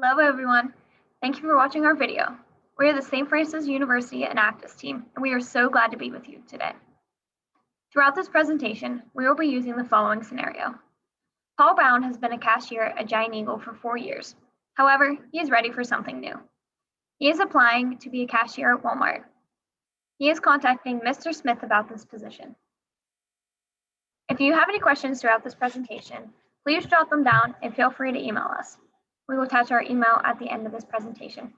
Hello everyone. Thank you for watching our video. We are the St. Francis University Enactus team, and we are so glad to be with you today. Throughout this presentation, we will be using the following scenario. Paul Brown has been a cashier at Giant Eagle for 4 years. However, he is ready for something new. He is applying to be a cashier at Walmart. He is contacting Mr. Smith about this position. If you have any questions throughout this presentation, please jot them down and feel free to email us. We will attach our email at the end of this presentation.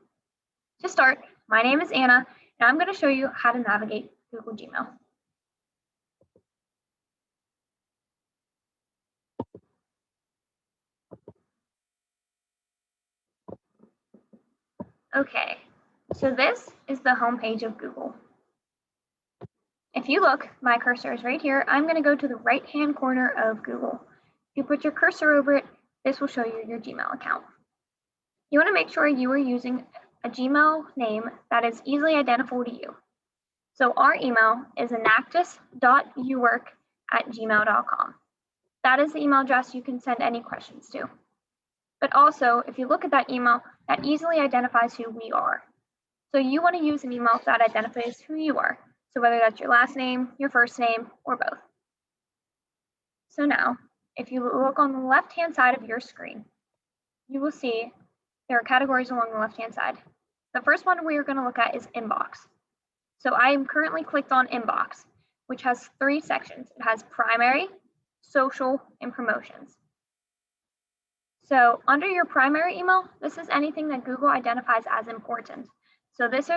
To start, my name is Anna, and I'm going to show you how to navigate Google Gmail. Okay, so this is the homepage of Google. If you look, my cursor is right here. I'm going to go to the right-hand corner of Google. If you put your cursor over it, this will show you your Gmail account. You want to make sure you are using a Gmail name that is easily identifiable to you. So our email is enactus.uwork@gmail.com. That is the email address you can send any questions to. But also, if you look at that email, that easily identifies who we are. So you want to use an email that identifies who you are. So whether that's your last name, your first name, or both. So now, if you look on the left-hand side of your screen, you will see there are categories along the left-hand side. The first one we are going to look at is inbox. So I am currently clicked on inbox, which has 3 sections. It has primary, social, and promotions. So under your primary email, this is anything that Google identifies as important. So this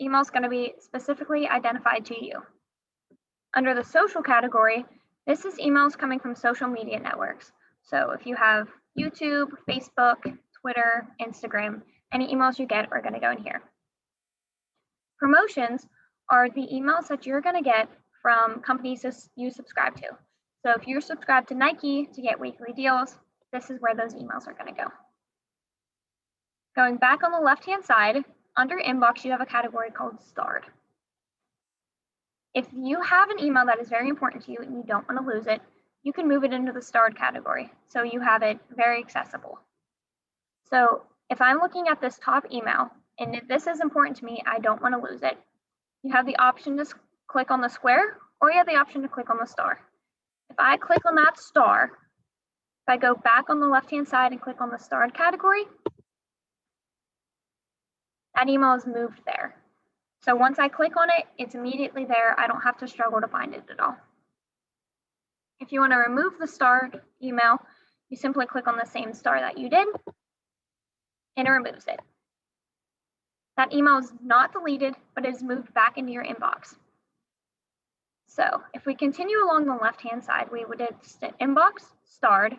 email is going to be specifically identified to you. Under the social category, this is emails coming from social media networks. So if you have YouTube, Facebook, Twitter, Instagram, any emails you get are going to go in here. Promotions are the emails that you're going to get from companies you subscribe to. So if you're subscribed to Nike to get weekly deals, this is where those emails are going to go. Going back on the left-hand side, under inbox, you have a category called starred. If you have an email that is very important to you and you don't want to lose it, you can move it into the starred category, so you have it very accessible. So if I'm looking at this top email, and if this is important to me, I don't want to lose it, you have the option to click on the square, or you have the option to click on the star. If I click on that star, if I go back on the left-hand side and click on the starred category, that email is moved there. So once I click on it, it's immediately there. I don't have to struggle to find it at all. If you want to remove the starred email, you simply click on the same star that you did, and it removes it. That email is not deleted, but is moved back into your inbox. So if we continue along the left-hand side, we would hit inbox, starred.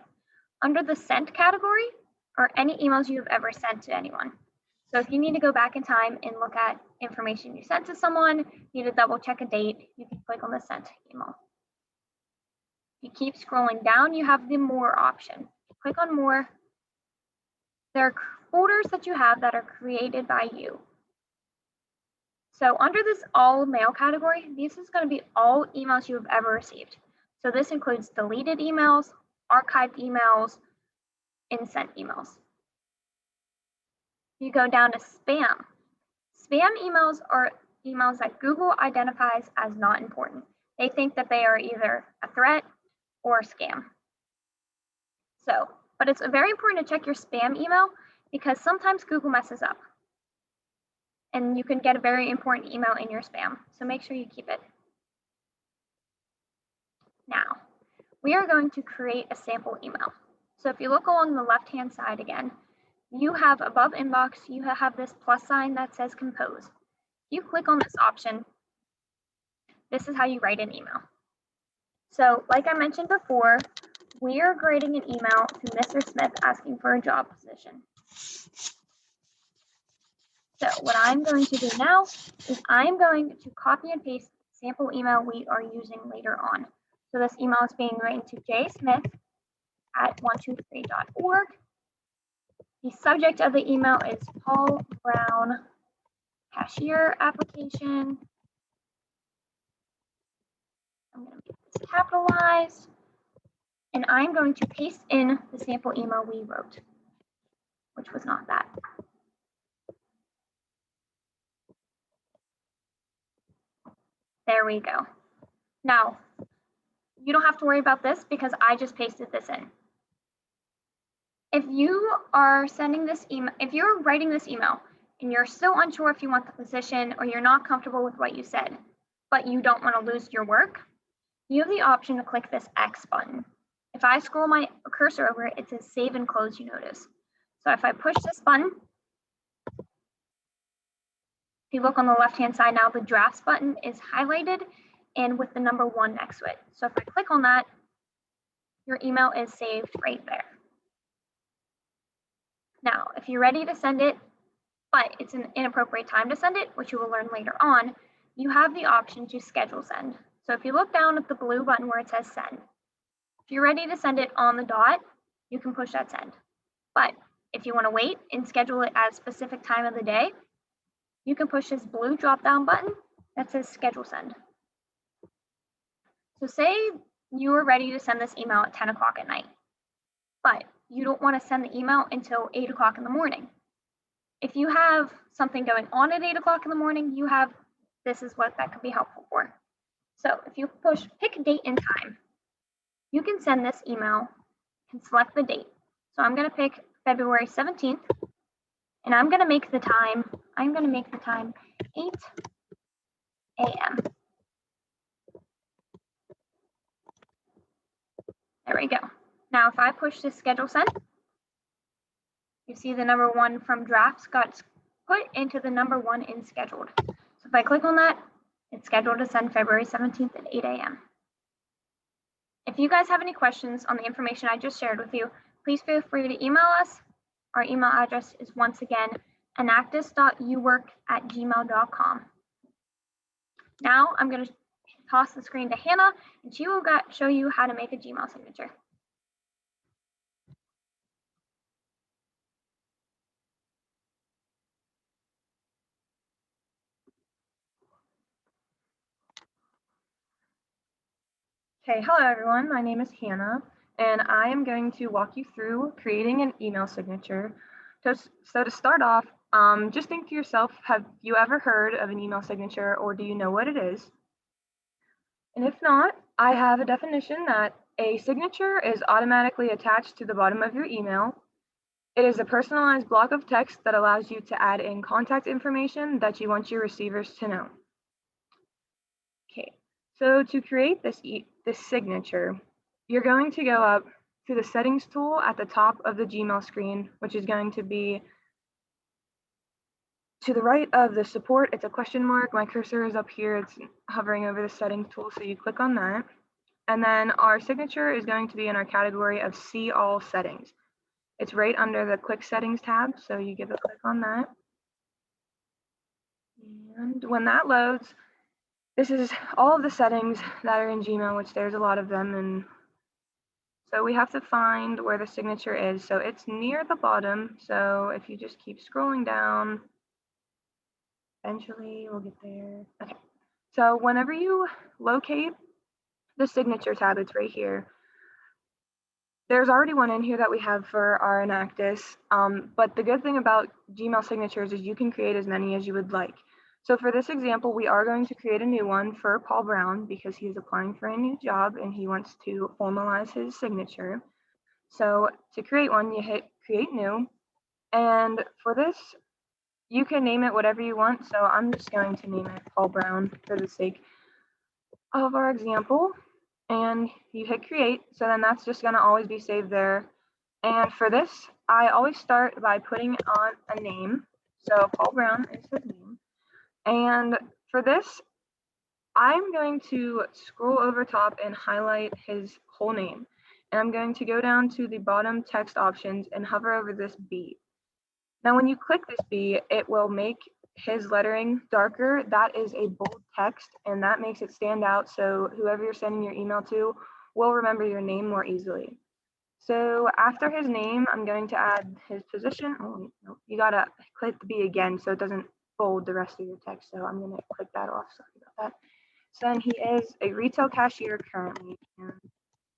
Under the sent category are any emails you have ever sent to anyone. So if you need to go back in time and look at information you sent to someone, you need to double check a date, you can click on the sent email. If you keep scrolling down, you have the more option. Click on more. There are folders that you have that are created by you. So under this all mail category, this is going to be all emails you have ever received. So this includes deleted emails, archived emails, and sent emails. You go down to spam. Spam emails are emails that Google identifies as not important. They think that they are either a threat or a scam. But it's very important to check your spam email because sometimes Google messes up. And you can get a very important email in your spam. So make sure you keep it. Now, we are going to create a sample email. So if you look along the left-hand side again, you have above inbox, you have this plus sign that says compose. If you click on this option, this is how you write an email. So like I mentioned before, we are creating an email to Mr. Smith asking for a job position. So what I'm going to do now is I'm going to copy and paste the sample email we are using later on. So this email is being written to jsmith@123.org. The subject of the email is Paul Brown cashier application. I'm going to make this capitalized. And I'm going to paste in the sample email we wrote. which was not that. There we go. Now, you don't have to worry about this because I just pasted this in. If you are sending this email, if you're writing this email and you're still unsure if you want the position or you're not comfortable with what you said, but you don't want to lose your work, you have the option to click this X button. If I scroll my cursor over it, it says save and close, you notice. So if I push this button, if you look on the left-hand side now, the drafts button is highlighted and with the number 1 next to it. So if I click on that, your email is saved right there. Now, if you're ready to send it, but it's an inappropriate time to send it, which you will learn later on, you have the option to schedule send. So if you look down at the blue button where it says send, if you're ready to send it on the dot, you can push that send. But if you want to wait and schedule it at a specific time of the day, you can push this blue drop-down button that says schedule send. So say you are ready to send this email at 10 o'clock at night, but you don't want to send the email until 8 o'clock in the morning. If you have something going on at 8 o'clock in the morning, this is what that could be helpful for. So if you push pick date and time, you can send this email and select the date. So I'm going to pick February 17th, and I'm going to make the time 8 a.m. There we go. Now, if I push this schedule send, you see the number 1 from drafts got put into the number 1 in scheduled. So if I click on that, it's scheduled to send February 17th at 8 a.m. If you guys have any questions on the information I just shared with you, please feel free to email us. Our email address is once again enactus.uwork@gmail.com. Now I'm going to toss the screen to Hannah, and she will show you how to make a Gmail signature. Okay, hello everyone, my name is Hannah, and I am going to walk you through creating an email signature. So to start off, just think to yourself, have you ever heard of an email signature, or do you know what it is? And if not, I have a definition that a signature is automatically attached to the bottom of your email. It is a personalized block of text that allows you to add in contact information that you want your receivers to know. Okay, so to create this signature, you're going to go up to the settings tool at the top of the Gmail screen, which is going to be to the right of the support. It's a question mark. My cursor is up here. It's hovering over the settings tool, so you click on that. And then our signature is going to be in our category of See All Settings. It's right under the Quick Settings tab, so you give a click on that. And when that loads, this is all of the settings that are in Gmail, which there's a lot of them. And so we have to find where the signature is. So it's near the bottom. So if you just keep scrolling down, eventually we'll get there. Okay. So whenever you locate the signature tab, it's right here. There's already one in here that we have for our Enactus. But the good thing about Gmail signatures is you can create as many as you would like. So for this example, we are going to create a new one for Paul Brown because he's applying for a new job and he wants to formalize his signature. So to create one, you hit Create New. And for this, you can name it whatever you want. So I'm just going to name it Paul Brown for the sake of our example. And you hit Create. So then that's just going to always be saved there. And for this, I always start by putting on a name. So Paul Brown is his name. And for this, I'm going to scroll over top and highlight his whole name. And I'm going to go down to the bottom text options and hover over this B. Now, when you click this B, it will make his lettering darker. That is a bold text, and that makes it stand out. So whoever you're sending your email to will remember your name more easily. So after his name, I'm going to add his position. Oh, no, you gotta click the B again so it doesn't bold the rest of your text. So I'm gonna click that off, sorry about that. So then he is a retail cashier currently.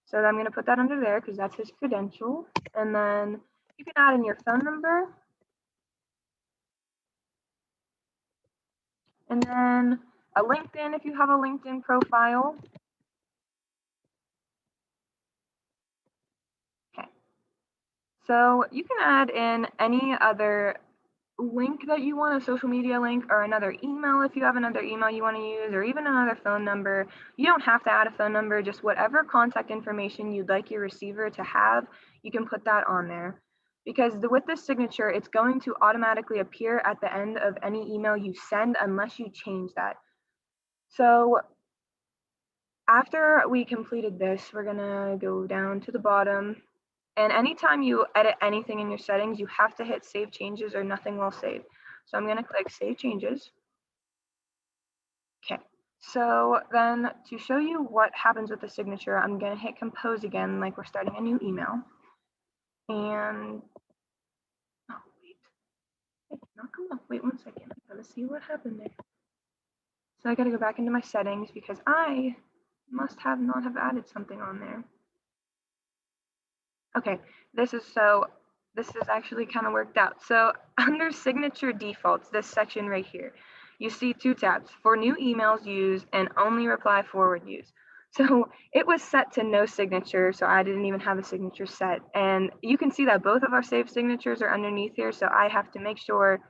So I'm gonna put that under there because that's his credential. And then You can add in your phone number, and then a LinkedIn if you have a LinkedIn profile. Okay. So you can add in any other link that you want, a social media link, or another email if you have another email you want to use, or even another phone number. You don't have to add a phone number, just whatever contact information you'd like your receiver to have, you can put that on there. Because with this signature, it's going to automatically appear at the end of any email you send unless you change that. So after we completed this, we're gonna go down to the bottom. And anytime you edit anything in your settings, you have to hit save changes or nothing will save. So I'm gonna click save changes. Okay, so then to show you what happens with the signature, I'm gonna hit compose again, like we're starting a new email. And, oh wait, it did not come up. Wait 1 second, I gotta see what happened there. So I gotta go back into my settings because I must have not have added something on there. Okay, this is actually kind of worked out. So under signature defaults, this section right here, you see 2 tabs: for new emails use and only reply forward use. So it was set to no signature, so I didn't even have a signature set. And you can see that both of our saved signatures are underneath here, so I have to make sure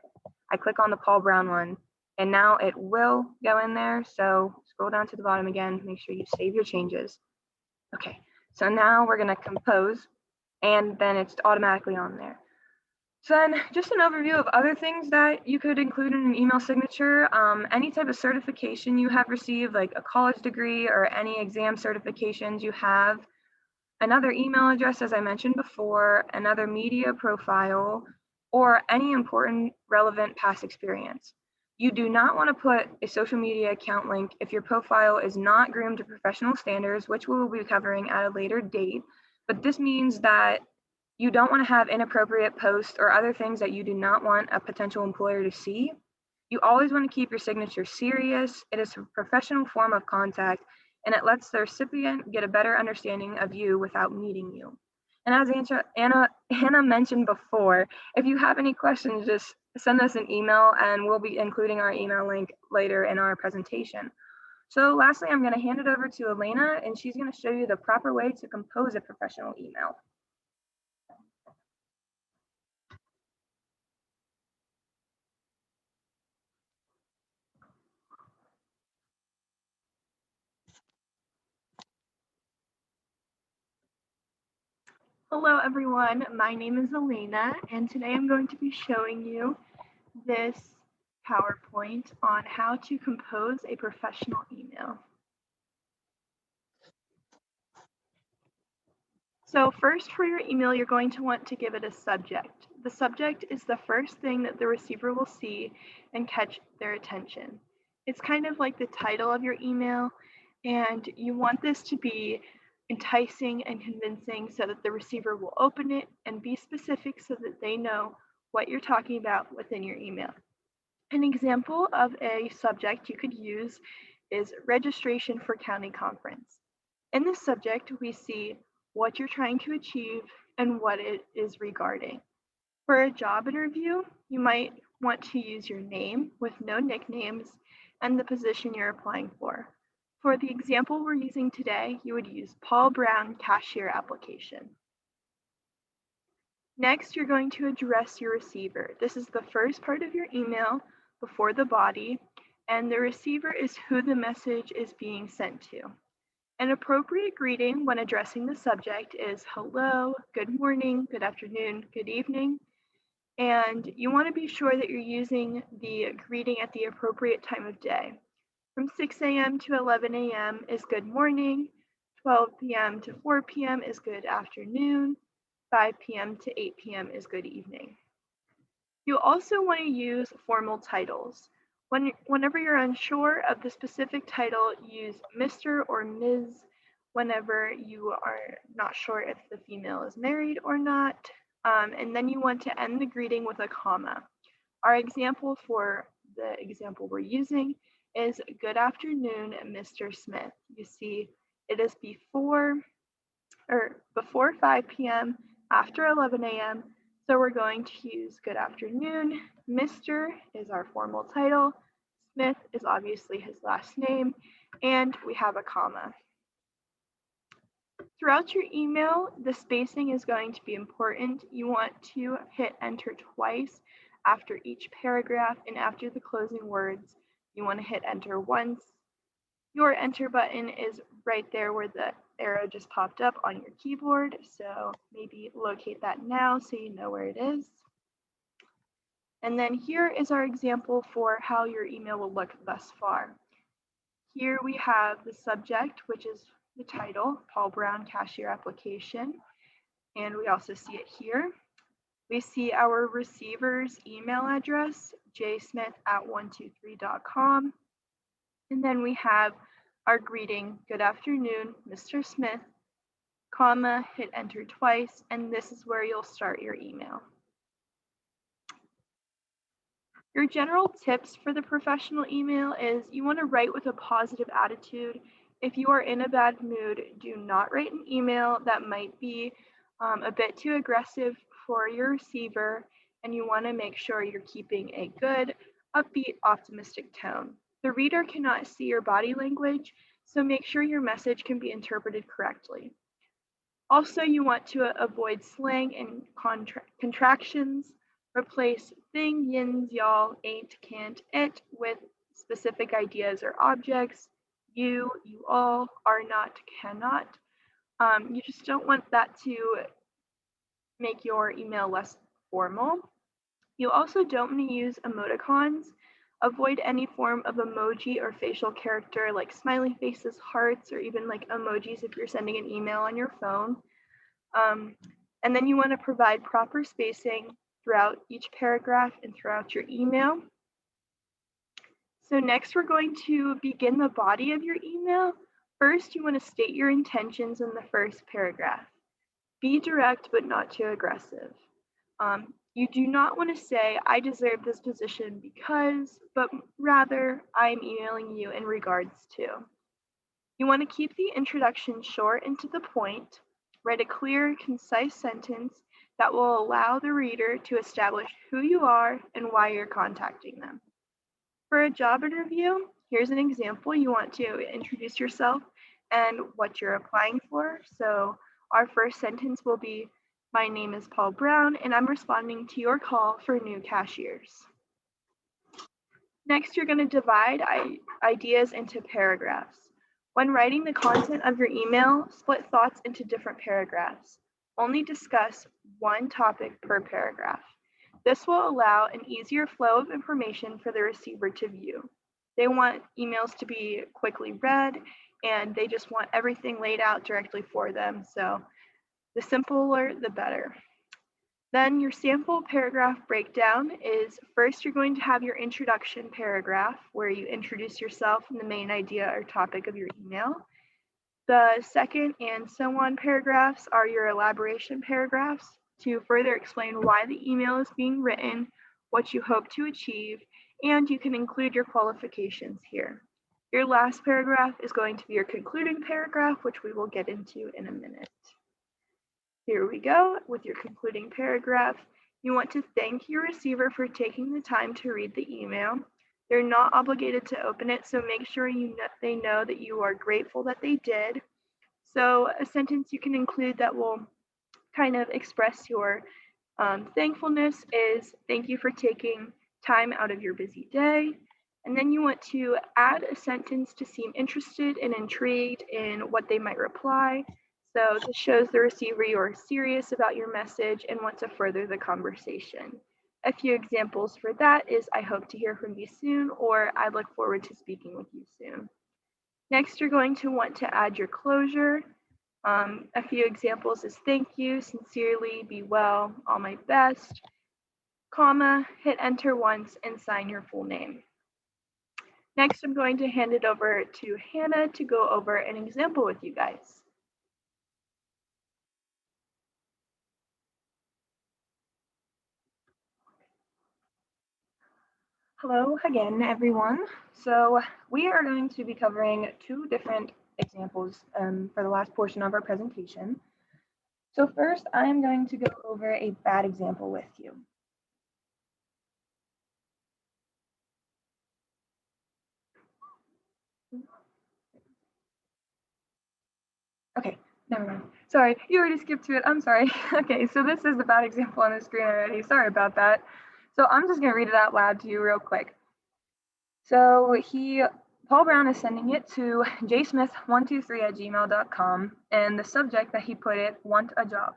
I click on the Paul Brown one, and now it will go in there. So scroll down to the bottom again, make sure you save your changes. Okay, so now we're gonna compose, and then it's automatically on there. So then just an overview of other things that you could include in an email signature. Any type of certification you have received, like a college degree or any exam certifications you have, another email address, as I mentioned before, another media profile, or any important relevant past experience. You do not want to put a social media account link if your profile is not groomed to professional standards, which we will be covering at a later date. But this means that you don't want to have inappropriate posts or other things that you do not want a potential employer to see. You always want to keep your signature serious. It is a professional form of contact, and it lets the recipient get a better understanding of you without meeting you. And as Anna mentioned before, if you have any questions, just send us an email and we'll be including our email link later in our presentation. So lastly, I'm going to hand it over to Elena, and she's going to show you the proper way to compose a professional email. Hello everyone, my name is Elena, and today I'm going to be showing you this PowerPoint on how to compose a professional email. So first, for your email, you're going to want to give it a subject. The subject is the first thing that the receiver will see and catch their attention. It's kind of like the title of your email, and you want this to be enticing and convincing so that the receiver will open it, and be specific so that they know what you're talking about within your email. An example of a subject you could use is registration for county conference. In this subject, we see what you're trying to achieve and what it is regarding. For a job interview, you might want to use your name with no nicknames and the position you're applying for. For the example we're using today, you would use Paul Brown cashier application. Next, you're going to address your receiver. This is the first part of your email before the body, and the receiver is who the message is being sent to. An appropriate greeting when addressing the subject is hello, good morning, good afternoon, good evening. And you want to be sure that you're using the greeting at the appropriate time of day. From 6 a.m. to 11 a.m. is good morning, 12 p.m. to 4 p.m. is good afternoon, 5 p.m. to 8 p.m. is good evening. You also want to use formal titles. Whenever you're unsure of the specific title, use Mr. or Ms. Whenever you are not sure if the female is married or not. And then you want to end the greeting with a comma. Our example for the example we're using is good afternoon, Mr. Smith. You see, it is before 5 p.m., after 11 a.m., So we're going to use good afternoon. Mr. is our formal title. Smith is obviously his last name, and we have a comma. Throughout your email, the spacing is going to be important. You want to hit enter twice after each paragraph, and after the closing words, you want to hit enter once. Your enter button is right there where the arrow just popped up on your keyboard, so maybe locate that now so you know where it is. And then here is our example for how your email will look thus far. Here we have the subject, which is the title, Paul Brown Cashier Application, and we also see it here. We see our receiver's email address, jsmith@123.com, and then we have our greeting, good afternoon, Mr. Smith, comma, hit enter twice, and this is where you'll start your email. Your general tips for the professional email is you want to write with a positive attitude. If you are in a bad mood, do not write an email that might be a bit too aggressive for your receiver, and you want to make sure you're keeping a good, upbeat, optimistic tone. The reader cannot see your body language, so make sure your message can be interpreted correctly. Also, you want to avoid slang and contractions. Replace thing, yins, y'all, ain't, can't, it with specific ideas or objects. You all, are not, cannot. You just don't want that to make your email less formal. You also don't want to use emoticons. Avoid any form of emoji or facial character like smiley faces, hearts, or even like emojis if you're sending an email on your phone. And then you want to provide proper spacing throughout each paragraph and throughout your email. So next we're going to begin the body of your email. First, you want to state your intentions in the first paragraph. Be direct but not too aggressive. You do not want to say, I deserve this position because, but rather, I'm emailing you in regards to. You want to keep the introduction short and to the point. Write a clear, concise sentence that will allow the reader to establish who you are and why you're contacting them. For a job interview, here's an example. You want to introduce yourself and what you're applying for. So our first sentence will be, my name is Paul Brown, and I'm responding to your call for new cashiers. Next, you're going to divide ideas into paragraphs. When writing the content of your email, split thoughts into different paragraphs. Only discuss one topic per paragraph. This will allow an easier flow of information for the receiver to view. They want emails to be quickly read, and they just want everything laid out directly for them. So the simpler, the better. Then your sample paragraph breakdown is first you're going to have your introduction paragraph where you introduce yourself and the main idea or topic of your email. The second and so on paragraphs are your elaboration paragraphs to further explain why the email is being written, what you hope to achieve, and you can include your qualifications here. Your last paragraph is going to be your concluding paragraph, which we will get into in a minute. Here we go with your concluding paragraph. You want to thank your receiver for taking the time to read the email. They're not obligated to open it, so make sure they know that you are grateful that they did. So a sentence you can include that will kind of express your thankfulness is, thank you for taking time out of your busy day. And then you want to add a sentence to seem interested and intrigued in what they might reply. So this shows the receiver you are serious about your message and want to further the conversation. A few examples for that is, I hope to hear from you soon, or I look forward to speaking with you soon. Next, you're going to want to add your closure. A few examples is thank you, sincerely, be well, all my best, comma, hit enter once and sign your full name. Next, I'm going to hand it over to Hannah to go over an example with you guys. Hello again, everyone. So we are going to be covering two different examples for the last portion of our presentation. So first, I'm going to go over a bad example with you. Okay, never mind. Sorry, you already skipped to it. I'm sorry. Okay, so this is the bad example on the screen already. Sorry about that. So I'm just going to read it out loud to you real quick. So Paul Brown is sending it to jsmith123@gmail.com, and the subject that he put it, want a job.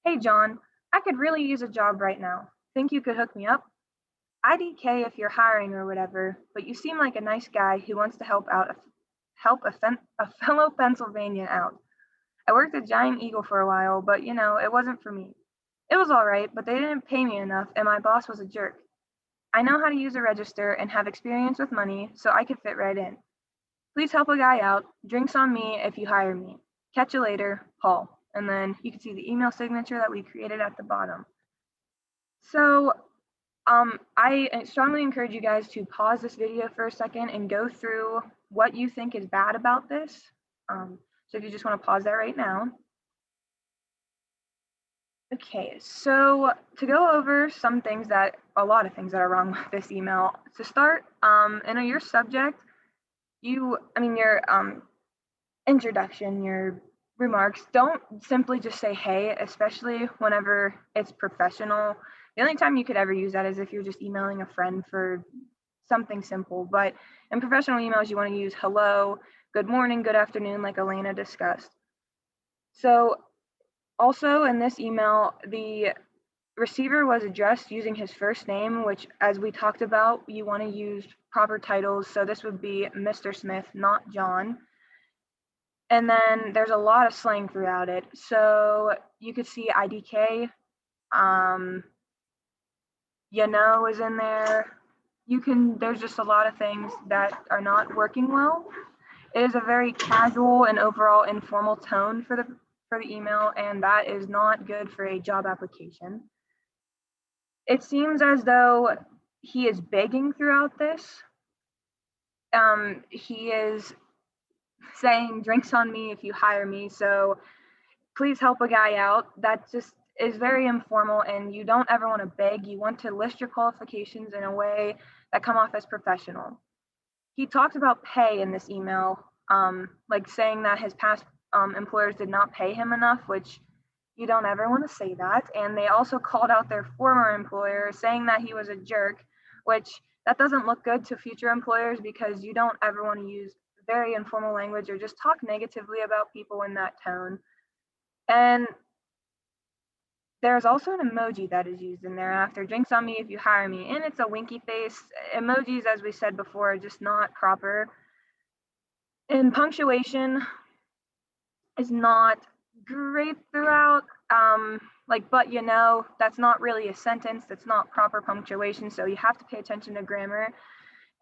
Hey John, I could really use a job right now. Think you could hook me up? IDK if you're hiring or whatever, but you seem like a nice guy who wants to help a fellow Pennsylvanian out. I worked at Giant Eagle for a while, but it wasn't for me. It was all right, but they didn't pay me enough and my boss was a jerk. I know how to use a register and have experience with money, so I could fit right in. Please help a guy out. Drinks on me if you hire me. Catch you later, Paul. And then you can see the email signature that we created at the bottom. So I strongly encourage you guys to pause this video for a second and go through what you think is bad about this. So if you just want to pause that right now. Okay, so to go over a lot of things that are wrong with this email. To start, in your subject, your introduction, your remarks, don't simply just say hey, especially whenever it's professional. The only time you could ever use that is if you're just emailing a friend for something simple. But in professional emails, you want to use hello, good morning, good afternoon, like Elena discussed. So also in this email, the receiver was addressed using his first name, which, as we talked about, you want to use proper titles. So this would be Mr. Smith, not John. And then there's a lot of slang throughout it. So you could see IDK, is in there. There's just a lot of things that are not working well. It is a very casual and overall informal tone for the email, and that is not good for a job application. It seems as though he is begging throughout this. He is saying drinks on me if you hire me, so please help a guy out. That just is very informal, and you don't ever want to beg. You want to list your qualifications in a way that come off as professional. He talked about pay in this email, like saying that his past employers did not pay him enough, which you don't ever want to say that. And they also called out their former employer, saying that he was a jerk, which that doesn't look good to future employers, because you don't ever want to use very informal language or just talk negatively about people in that tone. And there's also an emoji that is used in there after drinks on me if you hire me, and it's a winky face. Emojis, as we said before, are just not proper. And punctuation is not great throughout. But that's not really a sentence. That's not proper punctuation. So you have to pay attention to grammar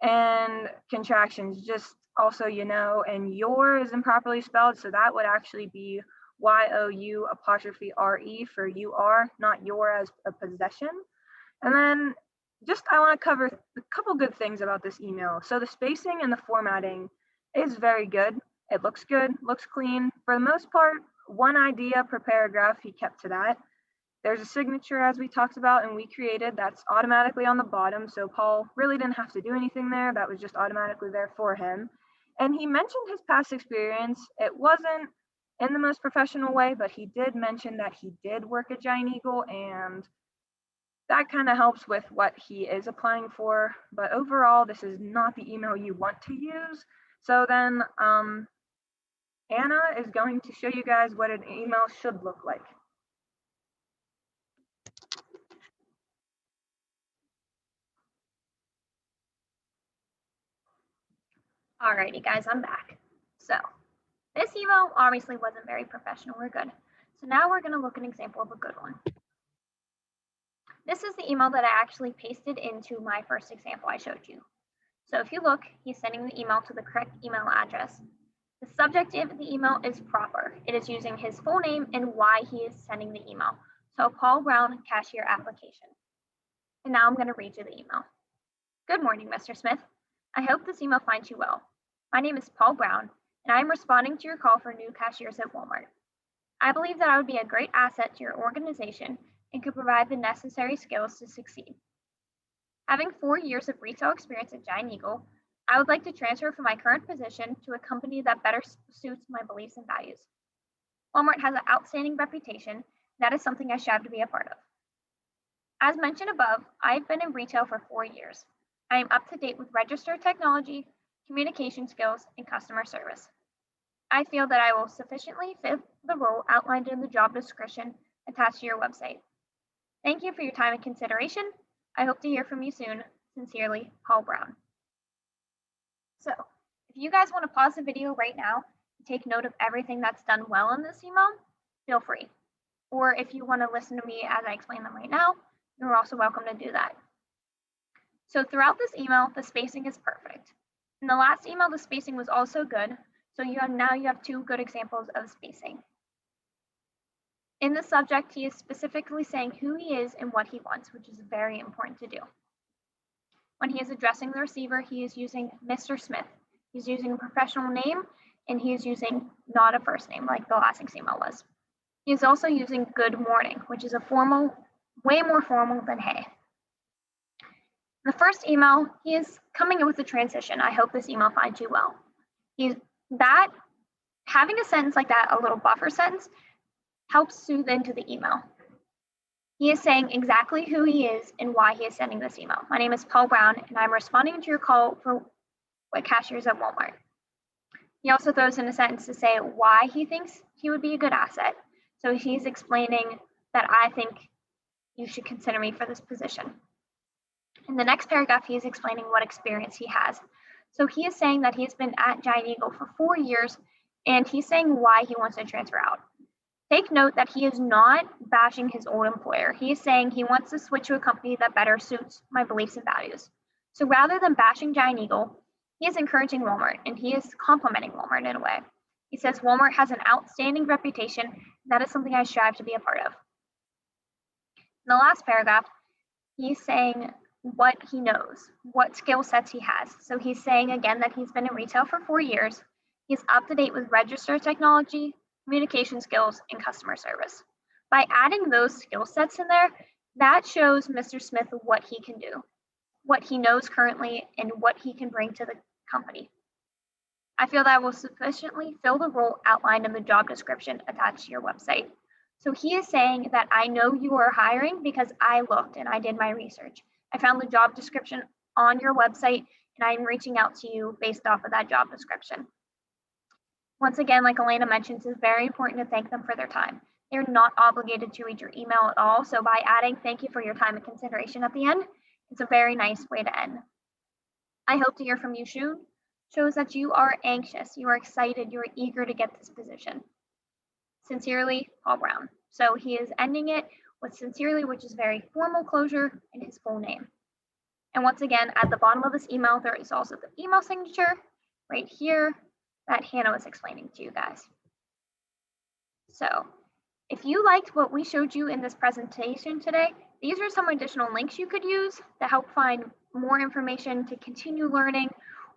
and contractions. Just also, and your is improperly spelled. So that would actually be YOU''RE for you are, not your as a possession. And then I want to cover a couple good things about this email. So the spacing and the formatting is very good. It looks good, looks clean. For the most part, one idea per paragraph, he kept to that. There's a signature, as we talked about and we created, that's automatically on the bottom. So Paul really didn't have to do anything there. That was just automatically there for him. And he mentioned his past experience. It wasn't in the most professional way, but he did mention that he did work at Giant Eagle, and that kind of helps with what he is applying for. But overall, this is not the email you want to use. So then Anna is going to show you guys what an email should look like. Alrighty guys, I'm back. So this email obviously wasn't very professional or good. So now we're gonna look at an example of a good one. This is the email that I actually pasted into my first example I showed you. So if you look, he's sending the email to the correct email address. The subject of the email is proper. It is using his full name and why he is sending the email. So Paul Brown, cashier application. And now I'm going to read you the email. Good morning, Mr. Smith. I hope this email finds you well. My name is Paul Brown, and I am responding to your call for new cashiers at Walmart. I believe that I would be a great asset to your organization and could provide the necessary skills to succeed. Having 4 years of retail experience at Giant Eagle, I would like to transfer from my current position to a company that better suits my beliefs and values. Walmart has an outstanding reputation. That is something I strive to be a part of. As mentioned above, I've been in retail for 4 years. I am up to date with register technology, communication skills, and customer service. I feel that I will sufficiently fit the role outlined in the job description attached to your website. Thank you for your time and consideration. I hope to hear from you soon. Sincerely, Paul Brown. So, if you guys want to pause the video right now and take note of everything that's done well in this email, feel free. Or if you want to listen to me as I explain them right now, you're also welcome to do that. So throughout this email, the spacing is perfect. In the last email, the spacing was also good. So you have 2 good examples of spacing. In the subject, he is specifically saying who he is and what he wants, which is very important to do. When he is addressing the receiver, he is using Mr. Smith. He's using a professional name, and he is using not a first name like the last email was. He is also using good morning, which is a formal, way more formal than hey. In the first email, he is coming in with a transition. I hope this email finds you well. Having a sentence like that, a little buffer sentence, helps soothe into the email. He is saying exactly who he is and why he is sending this email. My name is Paul Brown, and I'm responding to your call for what cashiers at Walmart. He also throws in a sentence to say why he thinks he would be a good asset. So he's explaining that I think you should consider me for this position. In the next paragraph, he is explaining what experience he has. So he is saying that he's been at Giant Eagle for 4 years, and he's saying why he wants to transfer out. Take note that he is not bashing his old employer. He is saying he wants to switch to a company that better suits my beliefs and values. So rather than bashing Giant Eagle, he is encouraging Walmart, and he is complimenting Walmart in a way. He says Walmart has an outstanding reputation, and that is something I strive to be a part of. In the last paragraph, he's saying what he knows, what skill sets he has. So he's saying again that he's been in retail for 4 years. He's up to date with register technology, communication skills, and customer service. By adding those skill sets in there, that shows Mr. Smith what he can do, what he knows currently, and what he can bring to the company. I feel that will sufficiently fill the role outlined in the job description attached to your website. So he is saying that I know you are hiring because I looked and I did my research. I found the job description on your website, and I'm reaching out to you based off of that job description. Once again, like Elena mentioned, it's very important to thank them for their time. They're not obligated to read your email at all. So by adding thank you for your time and consideration at the end, it's a very nice way to end. I hope to hear from you soon. Shows that you are anxious, you are excited, you are eager to get this position. Sincerely, Paul Brown. So he is ending it with sincerely, which is very formal closure, and his full name. And once again, at the bottom of this email, there is also the email signature right here that Hannah was explaining to you guys. So if you liked what we showed you in this presentation today, these are some additional links you could use to help find more information to continue learning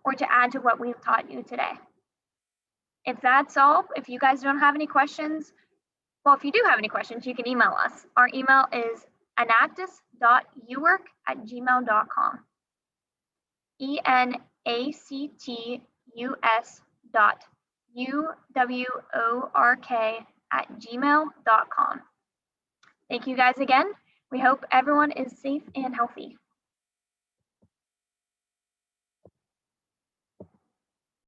or to add to what we've taught you today. If that's all, if you guys don't have any questions, well, if you do have any questions, you can email us. Our email is enactus.uwork@gmail.com. enactus.uwork@gmail.com. Thank you guys again. We hope everyone is safe and healthy.